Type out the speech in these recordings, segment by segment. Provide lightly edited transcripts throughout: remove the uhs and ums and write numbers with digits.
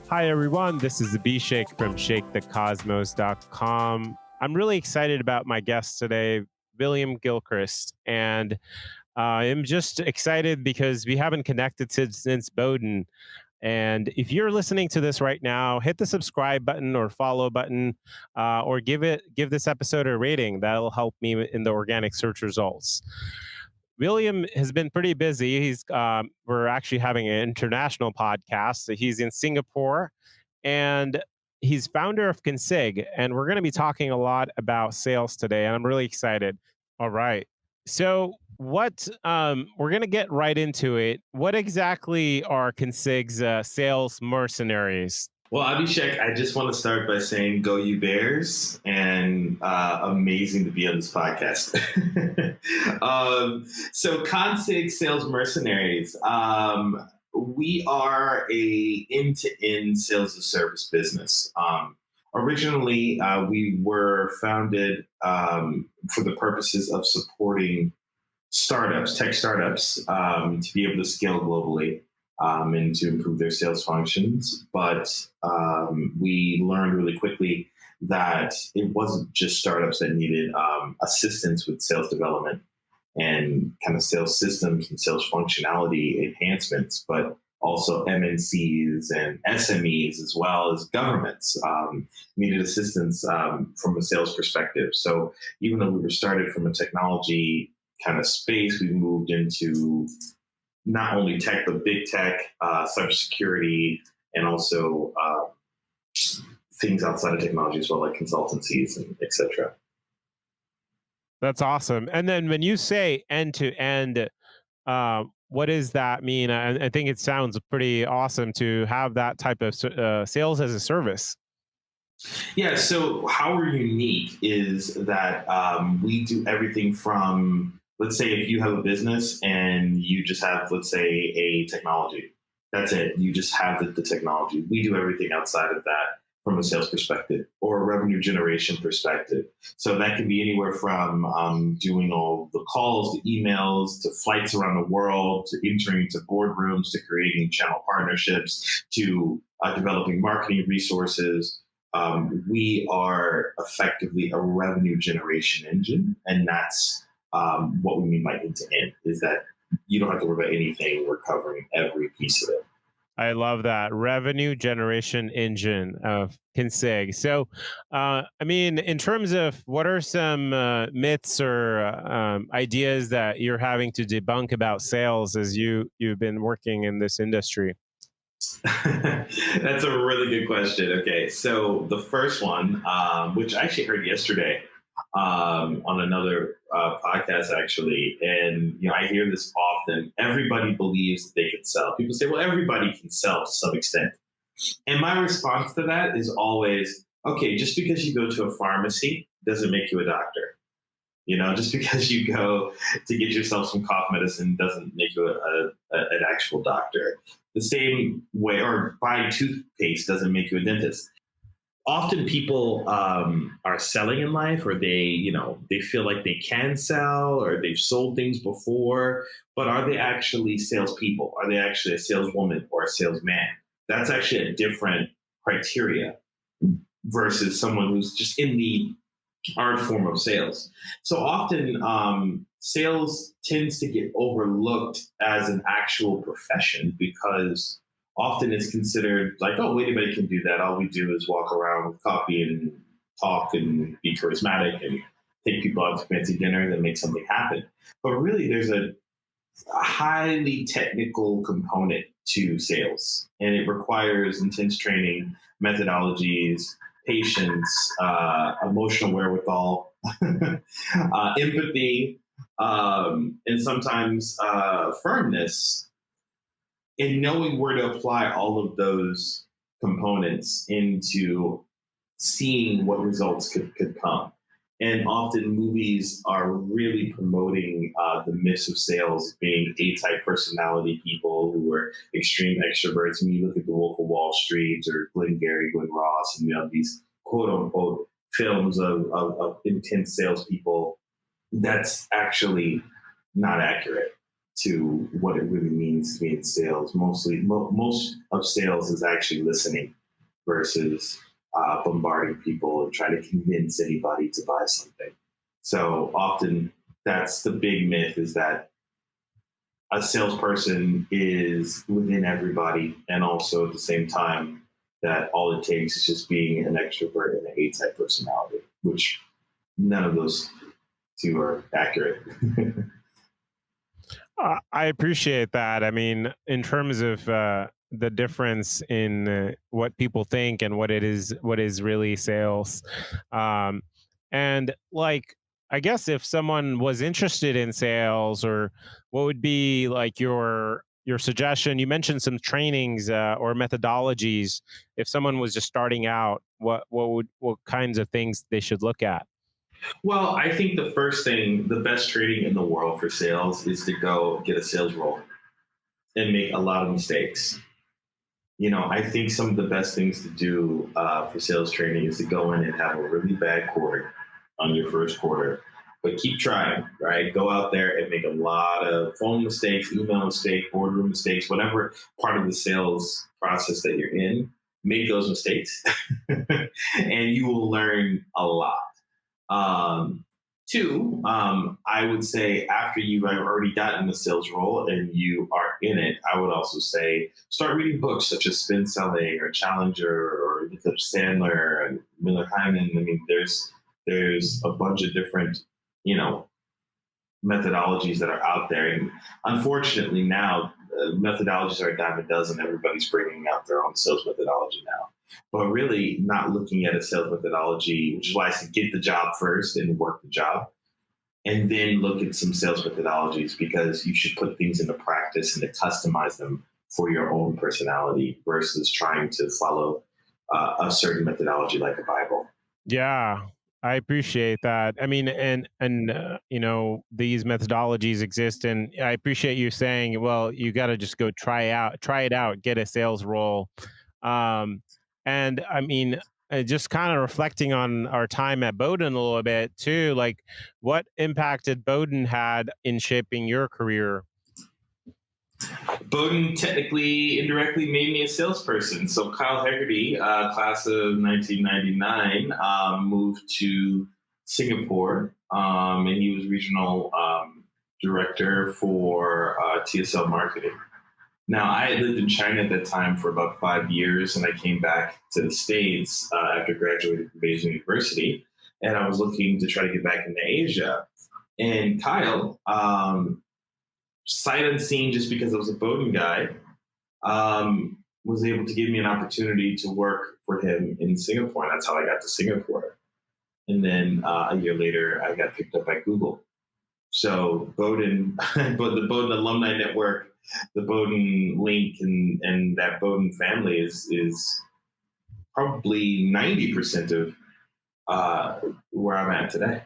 Hi, everyone. This is Abhishek from ShakeTheCosmos.com. I'm really excited about my guest today, William Gilchrist. And I'm just excited because we haven't connected since Bowdoin. And if you're listening to this right now, hit the subscribe button or follow button, or give this episode a rating. That'll help me in the organic search results. William has been pretty busy. We're actually having an international podcast. He's in Singapore, and he's founder of Consig. And we're going to be talking a lot about sales today, and I'm really excited. All right. So, what we're going to get right into it. What exactly are Consig's sales mercenaries? Well, Abhishek, I just want to start by saying go you Bears, and amazing to be on this podcast. So Consig Sales Mercenaries, we are a end-to-end sales and service business. Originally, we were founded for the purposes of supporting tech startups, to be able to scale globally. And to improve their sales functions. But we learned really quickly that it wasn't just startups that needed assistance with sales development and kind of sales systems and sales functionality enhancements, but also MNCs and SMEs, as well as governments, needed assistance from a sales perspective. So even though we were started from a technology kind of space, we moved into not only tech, but big tech, cybersecurity, and also things outside of technology as well, like consultancies and et cetera. That's awesome. And then when you say end to end, what does that mean? I think it sounds pretty awesome to have that type of sales as a service. Yeah, so how we're unique is that we do everything from, let's say if you have a business and you just have, let's say, a technology. That's it. You just have the technology. We do everything outside of that from a sales perspective or a revenue generation perspective. So that can be anywhere from doing all the calls, to emails, to flights around the world, to entering to boardrooms, to creating channel partnerships, to developing marketing resources. We are effectively a revenue generation engine, and that's what we mean by end-to-end, is that you don't have to worry about anything. We're covering every piece of it. I love that revenue generation engine of Consig. So, in terms of what are some myths or ideas that you're having to debunk about sales as you've been working in this industry? That's a really good question. Okay, so the first one, which I actually heard yesterday on another podcast, actually, and I hear this often. Everybody believes that they can sell. People say, "Well, everybody can sell to some extent," and my response to that is always, "Okay, just because you go to a pharmacy doesn't make you a doctor. Just because you go to get yourself some cough medicine doesn't make you an actual doctor. The same way, or buying toothpaste doesn't make you a dentist." Often people are selling in life, or they feel like they can sell, or they've sold things before, but are they actually salespeople? Are they actually a saleswoman or a salesman? That's actually a different criteria versus someone who's just in the art form of sales. So often sales tends to get overlooked as an actual profession because often it's considered like, oh, anybody can do that. All we do is walk around with coffee and talk and be charismatic and take people out to fancy dinner and make something happen. But really, there's a highly technical component to sales, and it requires intense training, methodologies, patience, emotional wherewithal, empathy, and sometimes firmness, and knowing where to apply all of those components into seeing what results could come. And often movies are really promoting the myths of sales, being A-type personality people who are extreme extroverts. When you look at The Wolf of Wall Street or Glengarry Glen Ross, and these quote-unquote films of intense salespeople, that's actually not accurate. to what it really means to be in sales. Most of sales is actually listening versus bombarding people and trying to convince anybody to buy something. So often that's the big myth, is that a salesperson is within everybody, and also at the same time that all it takes is just being an extrovert and an A-type personality, which none of those two are accurate. I appreciate that. I mean, in terms of the difference in what people think and what is really sales, um, and like, I guess if someone was interested in sales, or what would be like your suggestion? You mentioned some trainings or methodologies. If someone was just starting out, what kinds of things they should look at? Well, I think the first thing, the best training in the world for sales is to go get a sales role and make a lot of mistakes. I think some of the best things to do for sales training is to go in and have a really bad quarter on your first quarter, but keep trying, right? Go out there and make a lot of phone mistakes, email mistakes, boardroom mistakes, whatever part of the sales process that you're in, make those mistakes and you will learn a lot. Two, I would say after you have already gotten the sales role and you are in it, I would also say start reading books such as Spin Selling or Challenger or look up Sandler and Miller Hyman. I mean, there's a bunch of different, you know, methodologies that are out there. And unfortunately now, methodologies are a dime a dozen. Everybody's bringing out their own sales methodology now. But really not looking at a sales methodology, which is why I say get the job first and work the job, and then look at some sales methodologies, because you should put things into practice and to customize them for your own personality versus trying to follow a certain methodology like a Bible. Yeah, I appreciate that. I mean, and you know, these methodologies exist, and I appreciate you saying, well, you got to just go try it out, get a sales role. Um, and I mean, just kind of reflecting on our time at Bowdoin a little bit too, like what impact did Bowdoin had in shaping your career? Bowdoin technically indirectly made me a salesperson. So Kyle Hegarty, class of 1999, moved to Singapore, and he was regional director for TSL Marketing. Now, I had lived in China at that time for about 5 years, and I came back to the States after graduating from Beijing University, and I was looking to try to get back into Asia. And Kyle, sight unseen, just because I was a Bowdoin guy, was able to give me an opportunity to work for him in Singapore. And that's how I got to Singapore. And then a year later, I got picked up by Google. So Bowdoin, but the Bowdoin Alumni Network, the Bowdoin link, and that Bowdoin family is probably 90% of where I'm at today.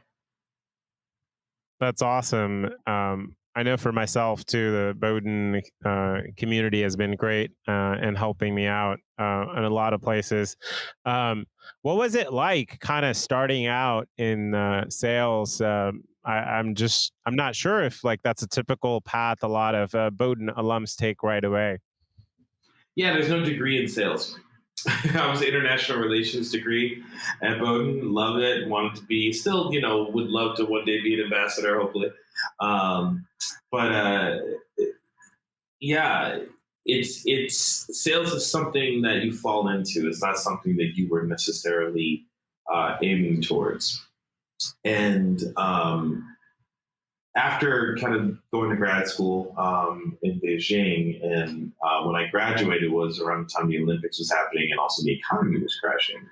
That's awesome. I know for myself too, the Bowdoin community has been great and helping me out in a lot of places. What was it like, kind of starting out in sales? I'm not sure if like that's a typical path a lot of Bowdoin alums take right away. Yeah, there's no degree in sales. I was an international relations degree at Bowdoin. Loved it. Wanted to be still, would love to one day be an ambassador, hopefully. But yeah, it's sales is something that you fall into. It's not something that you were necessarily aiming towards. And after kind of going to grad school in Beijing, and when I graduated was around the time the Olympics was happening and also the economy was crashing.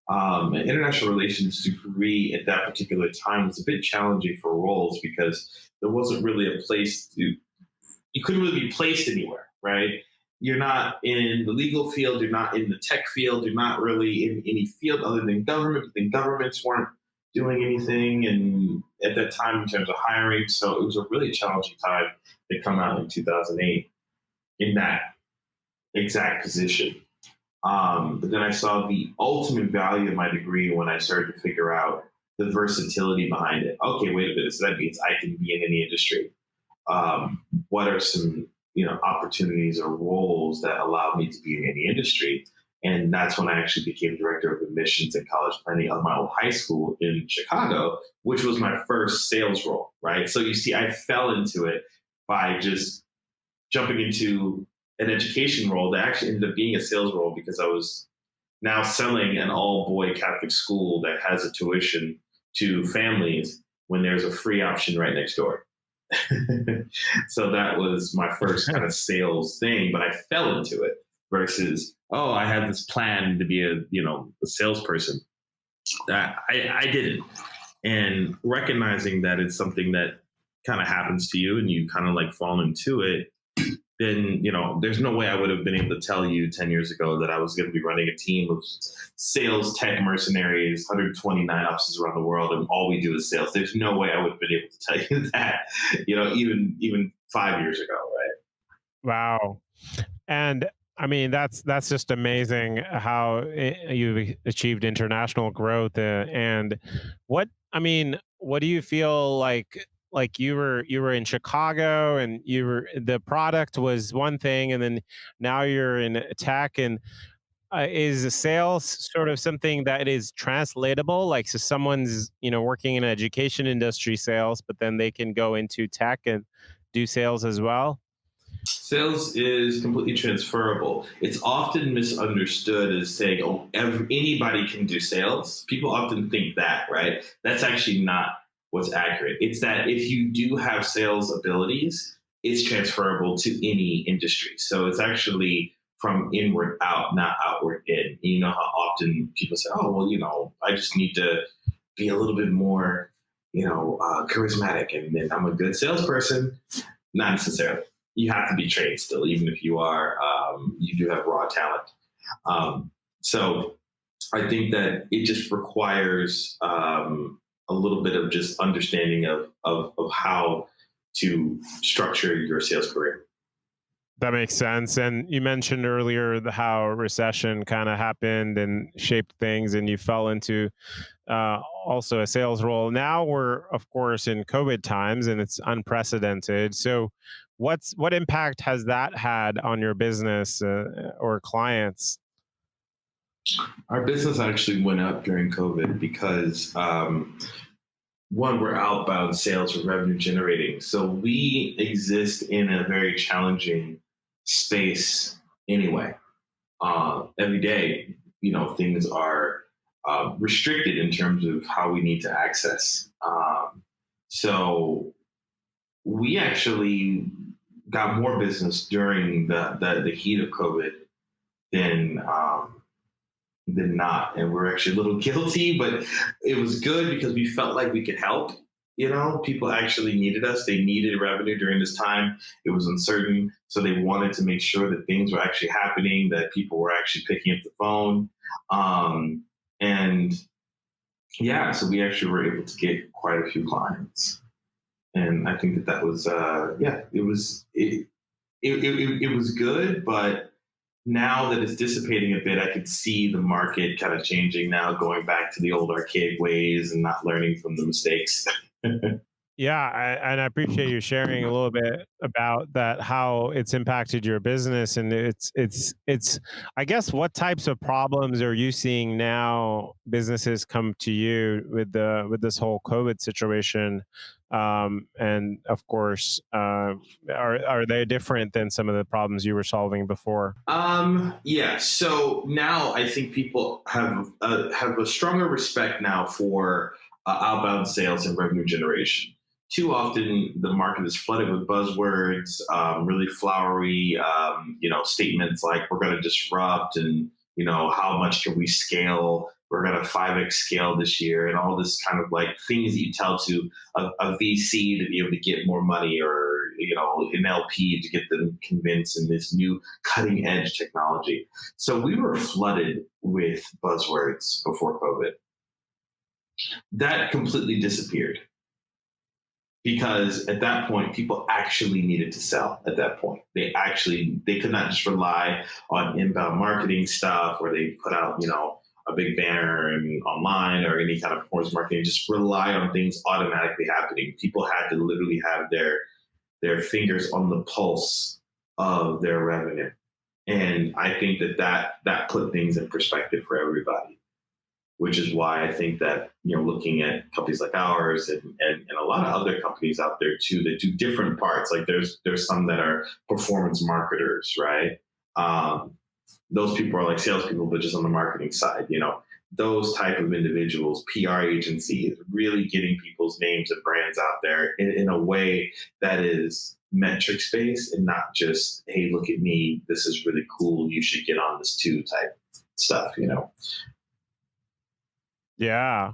An international relations degree at that particular time was a bit challenging for roles because there wasn't really a place you couldn't really be placed anywhere, right? You're not in the legal field, you're not in the tech field, you're not really in any field other than government. The governments weren't doing anything and at that time in terms of hiring. So it was a really challenging time to come out in 2008 in that exact position. But then I saw the ultimate value of my degree when I started to figure out the versatility behind it. Okay, wait a minute. So that means I can be in any industry. what are some opportunities or roles that allow me to be in any industry. And that's when I actually became director of admissions and college planning of my old high school in Chicago, which was my first sales role, right? So you see, I fell into it by just jumping into an education role that actually ended up being a sales role because I was now selling an all-boy Catholic school that has a tuition to families when there's a free option right next door. So that was my first kind of sales thing, but I fell into it versus, oh, I had this plan to be a salesperson. I didn't. And recognizing that it's something that kind of happens to you and you kind of like fall into it, then, there's no way I would have been able to tell you 10 years ago that I was going to be running a team of sales tech mercenaries, 129 offices around the world, and all we do is sales. There's no way I would have been able to tell you that, even 5 years ago, right? Wow. And I mean, that's just amazing how you've achieved international growth. And what do you feel like? Like you were in Chicago, and the product was one thing, and then now you're in tech. And is sales sort of something that is translatable? Like, so someone's working in education industry sales, but then they can go into tech and do sales as well. Sales is completely transferable. It's often misunderstood as saying, oh, anybody can do sales. People often think that, right? That's actually not what's accurate. It's that if you do have sales abilities, it's transferable to any industry. So it's actually from inward out, not outward in. You know how often people say, oh, well, I just need to be a little bit more, charismatic, and then I'm a good salesperson. Not necessarily. You have to be trained still, even if you are, you do have raw talent. So I think that it just requires a little bit of just understanding of how to structure your sales career. That makes sense. And you mentioned earlier how recession kind of happened and shaped things, and you fell into also a sales role. Now we're, of course, in COVID times, and it's unprecedented. So, what impact has that had on your business or clients? Our business actually went up during COVID because one, we're outbound sales or revenue generating. So we exist in a very challenging space anyway. Every day, things are restricted in terms of how we need to access. So we actually got more business during the heat of COVID than not. And we're actually a little guilty, but it was good because we felt like we could help. People actually needed us. They needed revenue during this time. It was uncertain. So they wanted to make sure that things were actually happening, that people were actually picking up the phone. And yeah, so we actually were able to get quite a few clients. And I think that was, it was good, but now that it's dissipating a bit, I could see the market kind of changing now, going back to the old archaic ways and not learning from the mistakes. Yeah, and I appreciate you sharing a little bit about that, how it's impacted your business. And it's I guess, what types of problems are you seeing now businesses come to you with this whole COVID situation? And of course, are they different than some of the problems you were solving before? Yeah. So now I think people have a stronger respect now for outbound sales and revenue generation. Too often, the market is flooded with buzzwords, really flowery, statements like "we're going to disrupt" and how much can we scale? We're going to 5x scale this year, and all this kind of like things that you tell to a VC to be able to get more money, or an LP to get them convinced in this new cutting edge technology. So we were flooded with buzzwords before COVID. That completely disappeared, because at that point, people actually needed to sell. At that point, they could not just rely on inbound marketing stuff where they put out, a big banner and online or any kind of performance marketing, just rely on things automatically happening. People had to literally have their their fingers on the pulse of their revenue. And I think that put things in perspective for everybody, which is why I think that, looking at companies like ours and a lot of other companies out there too that do different parts, like there's some that are performance marketers, right? Those people are like salespeople, but just on the marketing side, those type of individuals, PR agencies, really getting people's names and brands out there in a way that is metrics based and not just, hey, look at me, this is really cool, you should get on this too type stuff. Yeah.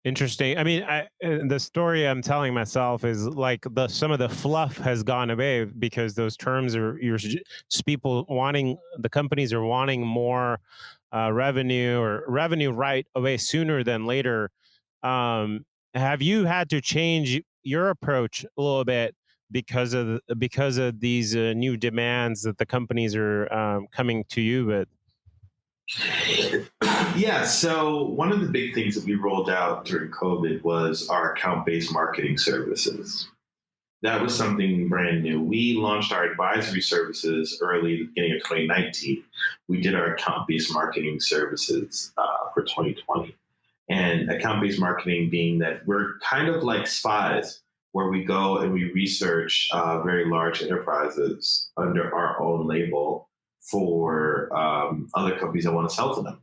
Interesting. I mean, the story I'm telling myself is like some of the fluff has gone away because those terms are people wanting, the companies are wanting more revenue or revenue right away sooner than later. Have you had to change your approach a little bit because of these new demands that the companies are coming to you with? Yeah, so one of the big things that we rolled out during COVID was our account-based marketing services. That was something brand new. We launched our advisory services early, the beginning of 2019. We did our account-based marketing services for 2020. And account-based marketing being that we're kind of like spies, where we go and we research very large enterprises under our own label for other companies that want to sell to them.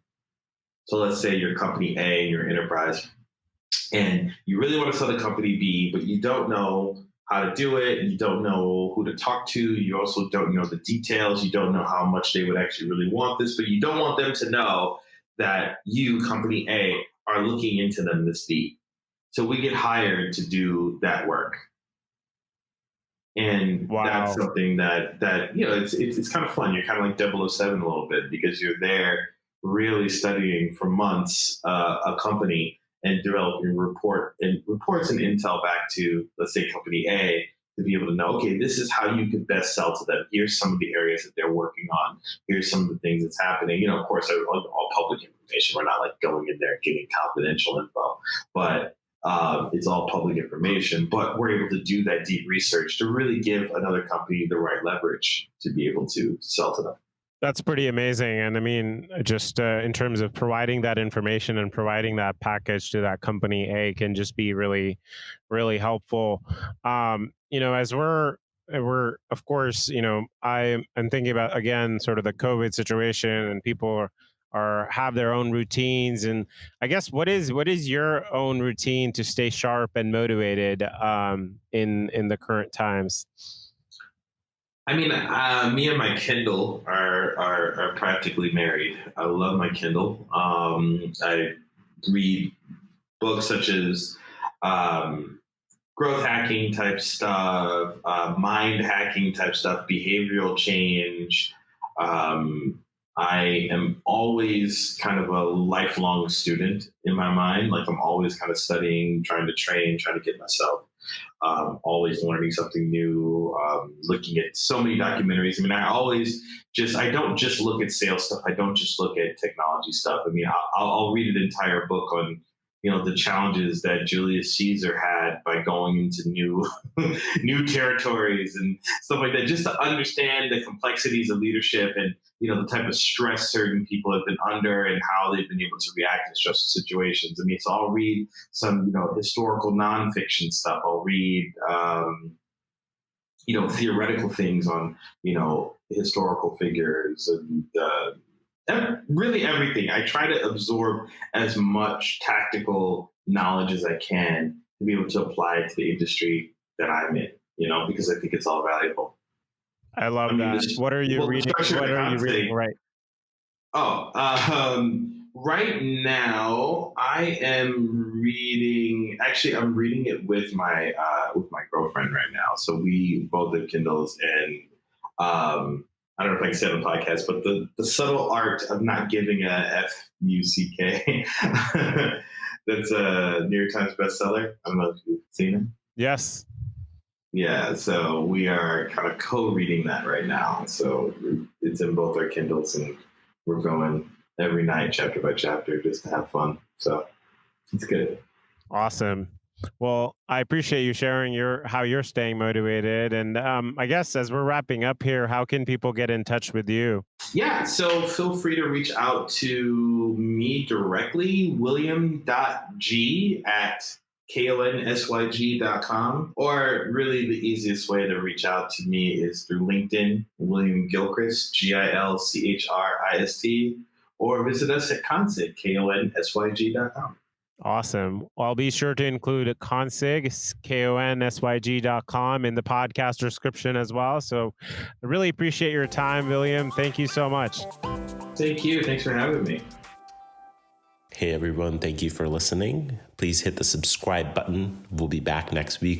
So let's say you're company A, your enterprise, and you really want to sell to company B, but you don't know how to do it, and you don't know who to talk to. You also don't know the details. You don't know how much they would actually really want this, but you don't want them to know that you, company A, are looking into them this deep. So we get hired to do that work. And Wow. That's something that it's kind of fun. You're kind of like 007 a little bit, because you're there really studying for months a company and developing reports and intel back to, let's say, company A, to be able to know, okay, this is how you could best sell to them. Here's some of the areas that they're working on. Here's some of the things that's happening. Of course, all public information. We're not like going in there and getting confidential info, but it's all public information. But we're able to do that deep research to really give another company the right leverage to be able to sell to them. That's pretty amazing. And I mean, just in terms of providing that information and providing that package to that company A can just be really, really helpful. As we're of course, I'm thinking about, again, sort of the COVID situation, and people are have their own routines. And I guess what is your own routine to stay sharp and motivated in the current times? I mean, me and my Kindle are practically married. I love my Kindle. I read books such as growth hacking type stuff, mind hacking type stuff, behavioral change. I am always kind of a lifelong student in my mind. Like, I'm always kind of studying, trying to train, trying to get myself always learning something new, looking at so many documentaries. I mean, I don't just look at sales stuff. I don't just look at technology stuff. I mean, I'll read an entire book on, the challenges that Julius Caesar had by going into new territories and stuff like that, just to understand the complexities of leadership and, the type of stress certain people have been under and how they've been able to react in stressful situations. I mean, so I'll read some, historical nonfiction stuff. I'll read, theoretical things on, historical figures and really everything. I try to absorb as much tactical knowledge as I can to be able to apply it to the industry that I'm in, because I think it's all valuable. I love that. What are you reading? What are you reading? Right. Oh, right now I am reading. Actually, I'm reading it with my girlfriend right now. So we both have Kindles, and I don't know if I can say it on the podcast, but the subtle art of not giving a FUCK. That's a New York Times bestseller. I don't know if you've seen it. Yes. Yeah, so we are kind of co-reading that right now. So it's in both our Kindles, and we're going every night, chapter by chapter, just to have fun. So it's good. Awesome. Well, I appreciate you sharing how you're staying motivated. And I guess as we're wrapping up here, how can people get in touch with you? Yeah, so feel free to reach out to me directly, william.g@klnsyg.com. Or really the easiest way to reach out to me is through LinkedIn, William Gilchrist, Gilchrist, or visit us at consig, klnsyg.com. Awesome. Well, I'll be sure to include a consig, KONSYG.com, in the podcast description as well. So I really appreciate your time, William. Thank you so much. Thank you. Thanks for having me. Hey everyone, thank you for listening. Please hit the subscribe button. We'll be back next week